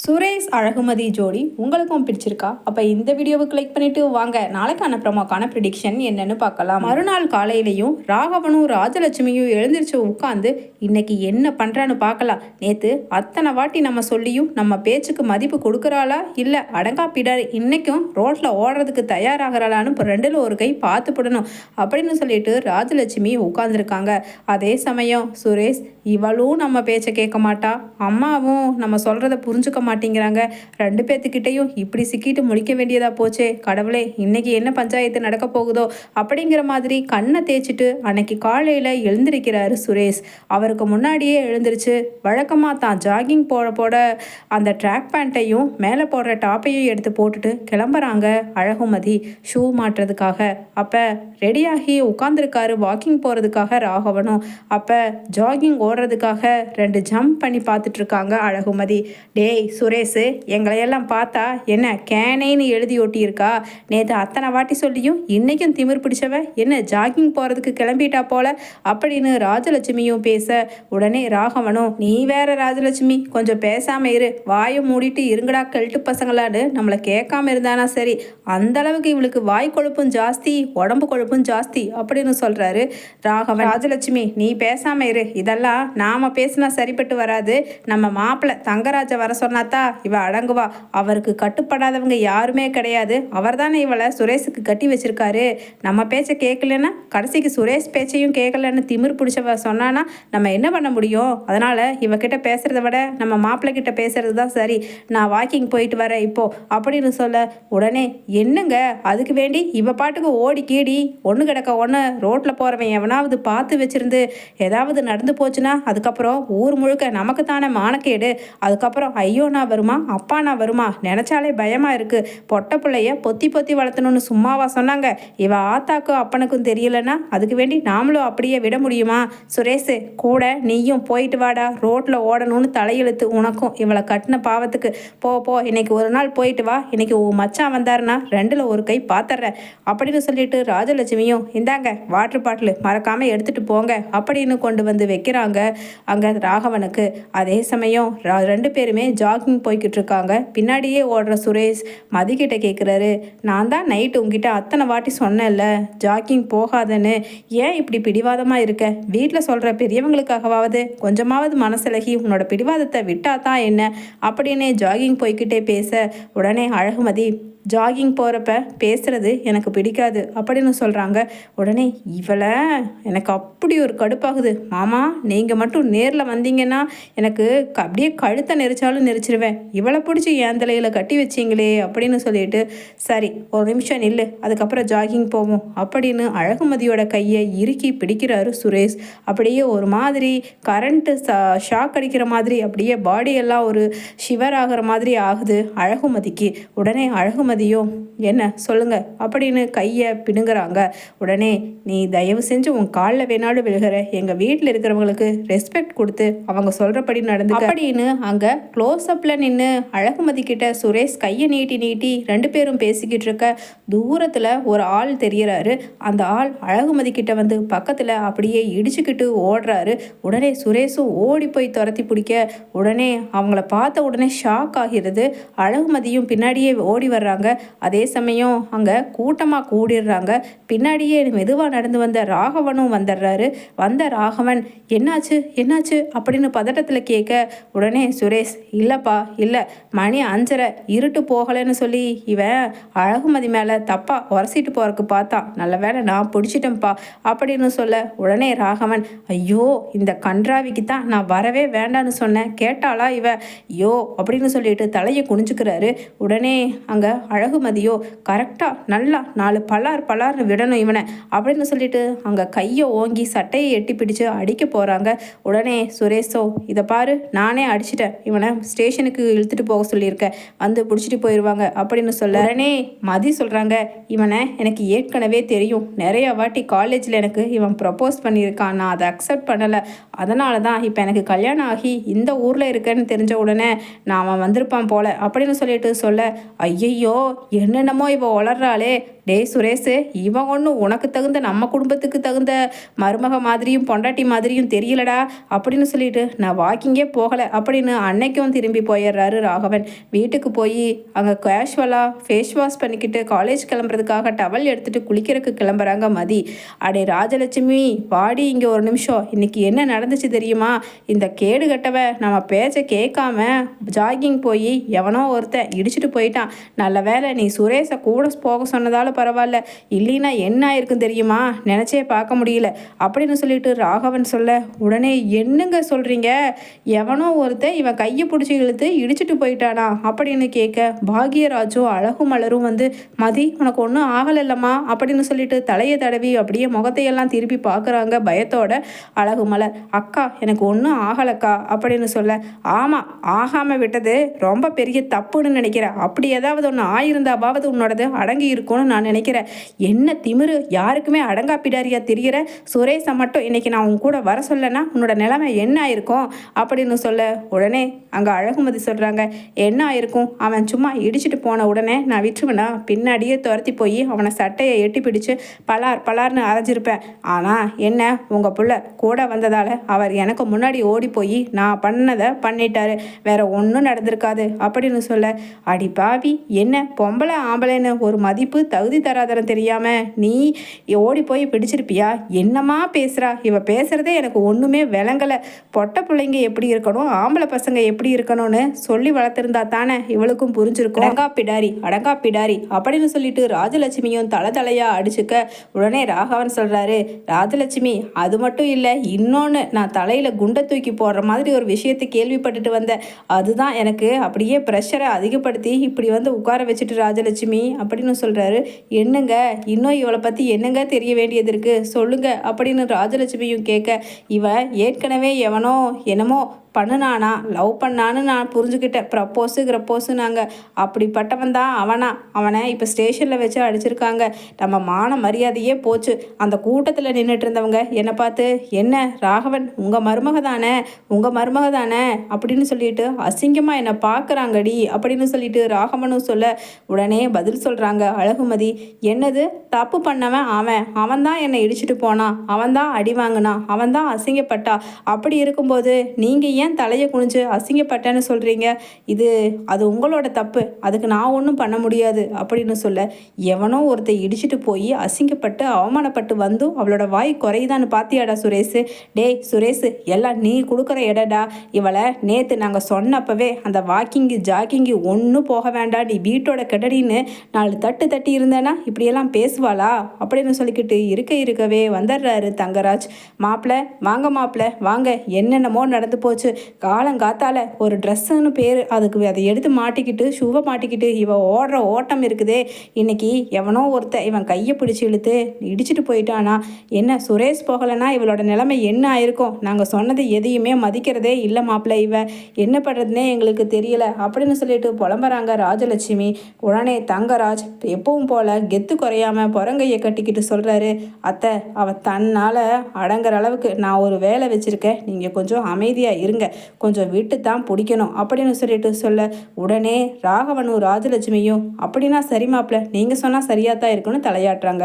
சுரேஷ் அழகுமதி ஜோடி உங்களுக்கும் பிடிச்சிருக்கா? அப்போ இந்த வீடியோவுக்கு கிளிக் பண்ணிட்டு வாங்க நாளைக்கான ப்ரமோக்கான ப்ரிடிக்ஷன் என்னன்னு பார்க்கலாம். மறுநாள் காலையிலையும் ராகவனும் ராஜலட்சுமியும் எழுந்திரிச்சு உட்காந்து இன்னைக்கு என்ன பண்ணுறான்னு பார்க்கலாம். நேற்று அத்தனை வாட்டி நம்ம சொல்லியும் நம்ம பேச்சுக்கு மதிப்பு கொடுக்குறாளா இல்லை அடங்கா பிடர் இன்னைக்கும் ரோட்டில் ஓடுறதுக்கு தயாராகிறாளான்னு ரெண்டில் ஒரு கை பார்த்து போடணும் அப்படின்னு சொல்லிட்டு ராஜலட்சுமி உட்காந்துருக்காங்க. அதே சமயம் சுரேஷ் இவளும் நம்ம பேச்சை கேட்க மாட்டா, அம்மாவும் நம்ம சொல்கிறத புரிஞ்சுக்க மாட்டேங்கிறாங்க. ரெண்டு பேர்த்துக்கிட்டையும் இப்படி சிக்கிட்டு முடிக்க வேண்டியதா போச்சே கடவுளே, இன்னைக்கு என்ன பஞ்சாயத்து நடக்க போகுதோ அப்படிங்கிற மாதிரி கண்ணை தேய்ச்சிட்டு அன்னைக்கு காலையில் எழுந்திருக்கிறாரு சுரேஷ். அவருக்கு முன்னாடியே எழுந்திருச்சு வழக்கமாக தான் ஜாகிங் போட அந்த ட்ராக் பேண்ட்டையும் மேலே போடுற டாப்பையும் எடுத்து போட்டுட்டு கிளம்புறாங்க அழகுமதி ஷூ மாட்டுறதுக்காக. அப்போ ரெடியாகி உட்காந்துருக்காரு வாக்கிங் போகிறதுக்காக ராகவனும். அப்போ ஜாகிங் ஓடுறதுக்காக 2 ஜம்ப் பண்ணி பார்த்துட்டு இருக்காங்க அழகுமதி. டேய் சுரேஷு, எங்களையெல்லாம் பார்த்தா என்ன கேனேன்னு எழுதி ஒட்டியிருக்கா? நேற்று அத்தனை வாட்டி சொல்லியும் இன்னைக்கும் திமிர் பிடிச்சவ என்ன ஜாகிங் போகிறதுக்கு கிளம்பிட்டா போல அப்படின்னு ராஜலட்சுமியும் பேச, உடனே ராகவனும் நீ வேற ராஜலட்சுமி கொஞ்சம் பேசாமல் இரு, வாயை மூடிட்டு இருங்கடா கெல்ட்டு பசங்களான்னு நம்மளை கேட்காம இருந்தானா சரி, அந்த அளவுக்கு இவளுக்கு வாய் கொழுப்பும் ஜாஸ்தி உடம்பு கொழுப்பும் ஜாஸ்தி அப்படின்னு சொல்கிறாரு ராகவன். ராஜலட்சுமி நீ பேசாமல் இரு, இதெல்லாம் நாம் பேசினா சரிப்பட்டு வராது. நம்ம மாப்பிள்ளை தங்கராஜை வர சொன்னாத்தா இவ அடங்குவா. அவருக்கு கட்டுப்படாதவங்க யாருமே கிடையாது. அவர் தானே இவளை சுரேஷுக்கு கட்டி வச்சிருக்காரு. நம்ம பேச்சை கேட்கலன்னா கடைசிக்கு சுரேஷ் பேச்சையும் கேட்கலன்னு திமிர் பிடிச்சவ சொன்னானா நம்ம என்ன பண்ண முடியும்? அதனால் இவகிட்ட பேசுகிறத விட நம்ம மாப்பிள்ளை கிட்ட பேசுறது தான் சரி. நான் வாக்கிங் போயிட்டு வரேன் இப்போ அப்படின்னு சொல்ல, உடனே என்னங்க அதுக்கு வேண்டி இவ பாட்டுக்கு ஓடி கீடி ஒன்று கிடக்க ஒன்று ரோட்டில் போகிறவன் எவனாவது பார்த்து வச்சிருந்து ஏதாவது நடந்து போச்சுன்னா அதுக்கப்புறம் ஊர் முழுக்க நமக்கு தானே மானக்கேடு. அதுக்கப்புறம் ஐயோ நான் வருமா அப்பா நான் வருமா நினச்சாலே பயமாக இருக்குது. பொட்டை பிள்ளைய பொத்தி பொத்தி வளர்த்தணும்னு சும்மாவா சொன்னாங்க? இவ ஆத்தாக்கும் அப்பனுக்கும் தெரியலன்னா அதுக்கு வேண்டி நாமளும் அப்படியே விட முடியுமா? சுரேஷ் கூட நீயும் போயிட்டு வாடா, ரோட்டில் ஓடணும்னு தலையெழுத்து உனக்கும் இவளை கட்டின பாவத்துக்கு. போ இன்னைக்கு ஒரு நாள் போயிட்டு வா, இன்னைக்கு உன் மச்சான் வந்தாருன்னா 2ல் ஒரு கை பார்த்துட்றேன் அப்படின்னு சொல்லிட்டு ராஜலட்சுமியும் இந்தாங்க வாட்டர் பாட்டில் மறக்காமல் எடுத்துகிட்டு போங்க அப்படின்னு கொண்டு வந்து வைக்கிறாங்க அங்கே ராகவனுக்கு. அதே சமயம் 2 பேருமே ஜாகிங் போய்கிட்டு இருக்காங்க. பின்னாடியே ஓடுற சுரேஷ் மதிக்கிட்ட கேட்குறாரு, நான் தான் நைட்டு உங்ககிட்ட அத்தனை வாட்டி சொன்னேன்ல ஜாகிங் போகாதன்னு, ஏன் இப்படி பிடிவாதமாக இருக்க? வீட்டில் சொல்கிற பெரியவங்களுக்காகவாவது கொஞ்சமாவது மனசிலகி உன்னோட பிடிவாதத்தை விட்டா தான் என்ன அப்படின்னு ஜாகிங் போய்கிட்டே பேச, உடனே அழகுமதி ஜாகிங் போகிறப்ப பேசுகிறது எனக்கு பிடிக்காது அப்படின்னு சொல்கிறாங்க. உடனே இவளை எனக்கு அப்படி ஒரு கடுப்பாகுது மாமா, நீங்கள் மட்டும் நேரில் வந்தீங்கன்னா எனக்கு அப்படியே கழுத்தை நெரிச்சாலும் நெரிச்சிருவேன், இவளை பிடிச்சி என் தலையில் கட்டி வச்சிங்களே அப்படின்னு சொல்லிட்டு, சரி ஒரு நிமிஷம் நில்லு அதுக்கப்புறம் ஜாகிங் போவோம் அப்படின்னு அழகுமதியோட கையை இறுக்கி பிடிக்கிறாரு சுரேஷ். அப்படியே ஒரு மாதிரி கரண்ட்டு ஷாக் அடிக்கிற மாதிரி அப்படியே பாடியெல்லாம் ஒரு ஷிவர் ஆகிற மாதிரி ஆகுது அழகுமதிக்கு. உடனே அழகுமதி என்ன சொல்லுங்க அப்படின்னு கையை பிடுங்குறாங்க. உடனே நீ தயவு செஞ்சு உன் காலில் வேணாலும் விழுகிற, எங்கள் வீட்டில் இருக்கிறவங்களுக்கு ரெஸ்பெக்ட் கொடுத்து அவங்க சொல்கிறபடி நடந்து அப்படின்னு அங்கே க்ளோஸ்அப்பில் நின்று அழகுமதி கிட்ட சுரேஷ் கையை நீட்டி 2 பேரும் பேசிக்கிட்டு இருக்க தூரத்தில் ஒரு ஆள் தெரியறாரு. அந்த ஆள் அழகுமதி கிட்ட வந்து பக்கத்தில் அப்படியே இடிச்சுக்கிட்டு ஓடுறாரு. உடனே சுரேஷும் ஓடி போய் துரத்தி பிடிக்க, உடனே அவங்கள பார்த்த உடனே ஷாக் ஆகிறது. அழகுமதியும் பின்னாடியே ஓடி வர்றாங்க. அதே சமயம் அங்கே கூட்டமாக கூடிடுறாங்க. பின்னாடியே மெதுவாக நடந்து வந்த ராகவனும் வந்துடுறாரு. வந்த ராகவன் என்னாச்சு அப்படின்னு பதட்டத்தில் கேட்க, உடனே சுரேஷ் இல்லைப்பா இல்லை, மணி 5:30 இருட்டு போகலைன்னு சொல்லி இவன் அழகுமதி மேலே தப்பாக உரசிட்டு போகிறதுக்கு பார்த்தான், நல்ல வேளை நான் பிடிச்சிட்டேன்ப்பா அப்படின்னு சொல்ல, உடனே ராகவன் ஐயோ இந்த கன்றாவிக்கு தான் நான் வரவே வேண்டான்னு சொன்னேன், கேட்டாளா இவ ஐயோ அப்படின்னு சொல்லிட்டு தலையை குனிஞ்சுக்கிறாரு. உடனே அங்கே அழகுமதியோ கரெக்டாக நல்லா 4 பலார்னு விடணும் இவனை அப்படின்னு சொல்லிட்டு அங்கே கையை ஓங்கி சட்டையை எட்டி பிடிச்சு அடிக்க போகிறாங்க. உடனே சுரேஷோ இதை பாரு நானே அடிச்சிட்டேன், இவனை ஸ்டேஷனுக்கு இழுத்துட்டு போக சொல்லியிருக்கேன், வந்து பிடிச்சிட்டு போயிடுவாங்க அப்படின்னு சொல்ல, உடனே மதி சொல்கிறாங்க இவனை எனக்கு ஏற்கனவே தெரியும், நிறைய வாட்டி காலேஜில் எனக்கு இவன் ப்ரப்போஸ் பண்ணியிருக்கான், நான் அதை அக்செப்ட் பண்ணலை, அதனால தான் இப்போ எனக்கு கல்யாணம் ஆகி இந்த ஊரில் இருக்கேன்னு தெரிஞ்ச உடனே நான் அவன் வந்திருப்பான் போல அப்படின்னு சொல்லிட்டு சொல்ல, ஐயையோ என்னென்னமோ இவ வளர்றாளே. டேய் சுரேஷு, இவன் ஒன்றும் உனக்கு தகுந்த நம்ம குடும்பத்துக்கு தகுந்த மருமக மாதிரியும் பொண்டாட்டி மாதிரியும் தெரியலடா அப்படின்னு சொல்லிட்டு நான் வாக்கிங்கே போகலை அப்படின்னு அன்னைக்கும் திரும்பி போயிடுறாரு ராகவன். வீட்டுக்கு போய் அங்கே கேஷுவலாக ஃபேஸ் வாஷ் பண்ணிக்கிட்டு காலேஜ் கிளம்புறதுக்காக டவல் எடுத்துகிட்டு குளிக்கிறதுக்கு கிளம்புறாங்க மதி. அடே ராஜலட்சுமி வாடி இங்கே ஒரு நிமிஷம், இன்னைக்கு என்ன நடந்துச்சு தெரியுமா? இந்த கேடு கட்டவ நம்ம பேச்சை கேட்காம ஜாகிங் போய் எவனோ ஒருத்தன் இடிச்சிட்டு போயிட்டான். நல்ல வேலை நீ சுரேஷை கூட போக சொன்னதால பரவாயில்ல, இல்லைன்னா என்ன ஆயிருக்கும் தெரியுமா? நினச்சே பார்க்க முடியல அப்படின்னு சொல்லிட்டு ராகவன் சொல்ல, உடனே என்னங்க சொல்கிறீங்க? எவனோ ஒருத்தன் இவன் கையை பிடிச்சி இழுத்து இடிச்சிட்டு போயிட்டானா அப்படின்னு கேட்க, பாக்யராஜும் அழகு மலரும் வந்து மதி உனக்கு ஒன்றும் ஆகலைல்லம்மா அப்படின்னு சொல்லிட்டு தலையை தடவி அப்படியே முகத்தையெல்லாம் திருப்பி பார்க்குறாங்க பயத்தோட. அழகு மலர், அக்கா எனக்கு ஒன்றும் ஆகலக்கா அப்படின்னு சொல்ல, ஆமாம் ஆகாமல் விட்டது ரொம்ப பெரிய தப்புன்னு நினைக்கிறேன். அப்படி ஏதாவது ஒன்று ஆயிருந்தாவது உன்னோடது அடங்கி இருக்கும்னு நான் நினைக்கிறேன். என்ன திமிரு, யாருக்குமே அடங்காப்பிடாரியா தெரிகிற? சுரேஷை மட்டும் இன்னைக்கு நான் உன் கூட வர சொல்லனா உன்னோட நிலைமை என்ன ஆயிருக்கும் அப்படின்னு சொல்ல, உடனே அங்கே அழகுமதி சொல்கிறாங்க, என்ன ஆயிருக்கும், அவன் சும்மா இடிச்சிட்டு போன உடனே நான் விட்டுருவேனா? பின்னாடியே துரத்தி போய் அவனை சட்டையை எட்டி பிடிச்சு பலார் பலார்னு அரைஞ்சிருப்பேன். ஆனால் என்ன, உங்கள் புள்ள கூட வந்ததால் அவர் எனக்கு முன்னாடி ஓடி போய் நான் பண்ணதை பண்ணிட்டாரு, வேற ஒன்றும் நடந்திருக்காது அப்படின்னு சொல்ல, அடி பாவி, என்ன பொம்பளை ஆம்பளைன்னு ஒரு மதிப்பு தகுதி தராதரம் தெரியாமல் நீ ஓடி போய் பிடிச்சிருப்பியா? என்னம்மா பேசுகிறா இவ? பேசுகிறதே எனக்கு ஒன்றுமே விளங்கலை. பொட்டை பிள்ளைங்க எப்படி இருக்கணும், ஆம்பளை பசங்க எப்படி இருக்கணும்னு சொல்லி வளர்த்துருந்தா தானே இவளுக்கும் புரிஞ்சிருக்கும். அடங்கா பிடாரி அப்படின்னு சொல்லிட்டு ராஜலட்சுமியும் தலையா அடிச்சுக்க, உடனே ராகவன் சொல்கிறாரு, ராஜலட்சுமி அது மட்டும் இல்லை, இன்னொன்று நான் தலையில் குண்டை தூக்கி போடுற மாதிரி ஒரு விஷயத்தை கேள்விப்பட்டுட்டு வந்தேன். அதுதான் எனக்கு அப்படியே ப்ரெஷரை அதிகப்படுத்தி இப்படி வந்து உட்கார வச்சுட்டு ராஜலட்சுமி அப்படின்னு சொல்கிறாரு. என்னங்க இன்னும் இவளை பற்றி என்னங்க தெரிய வேண்டியது இருக்குது சொல்லுங்க அப்படின்னு ராஜலட்சுமியும் கேட்க, இவ ஏற்கனவே எவனோ என்னமோ பண்ணுனானா, லவ் பண்ணான்னு நான் புரிஞ்சுக்கிட்டேன். ப்ரப்போஸுங்கிறப்போஸுனாங்க. அப்படிப்பட்டவன் தான் அவனை இப்போ ஸ்டேஷனில் வச்சு அடிச்சிருக்காங்க. நம்ம மான மரியாதையே போச்சு. அந்த கூட்டத்தில் நின்றுட்டு இருந்தவங்க என்னை பார்த்து, என்ன ராகவன் உங்கள் மருமக தானே அப்படின்னு சொல்லிட்டு அசிங்கமாக என்னை பார்க்குறாங்கடி அப்படின்னு சொல்லிட்டு ராகவனும் சொல்ல, உடனே பதில் சொல்கிறாங்க அழகுமதி, என்னது தப்பு பண்ணவன் அவன் தான் என்னை இடிச்சிட்டு போனான், அவன் தான் அடி வாங்கினான், அவன் தான் அசிங்கப்பட்டா. அப்படி இருக்கும்போது நீங்கள் ஏன் தலையை குனிஞ்சு அசிங்கப்பட்டேன்னு சொல்கிறீங்க? அது உங்களோட தப்பு, அதுக்கு நான் ஒன்றும் பண்ண முடியாது அப்படின்னு சொல்ல, எவனோ ஒருத்தர் இடிச்சிட்டு போய் அசிங்கப்பட்டு அவமானப்பட்டு வந்தும் அவளோட வாய் குறையுதான்னு பார்த்தியாடா சுரேஷு? டேய் சுரேஷு, எல்லாம் நீ கொடுக்குற இடடா. இவளை நேற்று நாங்கள் சொன்னப்பவே அந்த வாக்கிங்கு ஜாக்கிங்கு ஒன்றும் போக வேண்டாம், நீ வீட்டோட கெடடின்னு 4 தட்டி இருந்தேன்னா இப்படியெல்லாம் பேசுவாளா அப்படின்னு சொல்லிக்கிட்டு இருக்கவே வந்துடுறாரு தங்கராஜ். மாப்பிள்ளை வாங்க, என்னென்னமோ நடந்து போச்சு. காலங்காத்தால ஒரு ட்ரெஸ்ஸுன்னு பேர், அதுக்கு அதை எடுத்து மாட்டிக்கிட்டு ஷூவை மாட்டிக்கிட்டு இவ ஓடுற ஓட்டம் இருக்குதே. இன்னைக்கு எவனோ இவன் கையை பிடிச்சி இழுத்து இடிச்சிட்டு போயிட்டானா? என்ன சுரேஷ் போகலைன்னா இவளோட நிலைமை என்ன ஆயிருக்கும்? நாங்கள் சொன்னது எதையுமே மதிக்கிறதே இல்லை மாப்பிள்ளை, இவ என்ன பண்ணுறதுனே எங்களுக்கு தெரியல அப்படின்னு சொல்லிட்டு புலம்புறாங்க ராஜலட்சுமி. உடனே தங்கராஜ் எப்பவும் போல கெத்து குறையாம புறங்கையை கட்டிக்கிட்டு சொல்கிறாரு, அத்தை அவ தன்னால் அடங்குற அளவுக்கு நான் ஒரு வேலை வச்சுருக்கேன், நீங்கள் கொஞ்சம் அமைதியாக இருங்க, கொஞ்சம் விட்டு தான் பிடிக்கணும் அப்படின்னு சொல்லிட்டு சொல்ல, உடனே ராகவனும் ராஜலட்சுமியும் அப்படின்னா சரி மாப்பிள்ள, நீங்கள் சொன்னால் சரியாக தான் இருக்குன்னு தலையாட்டுறாங்க.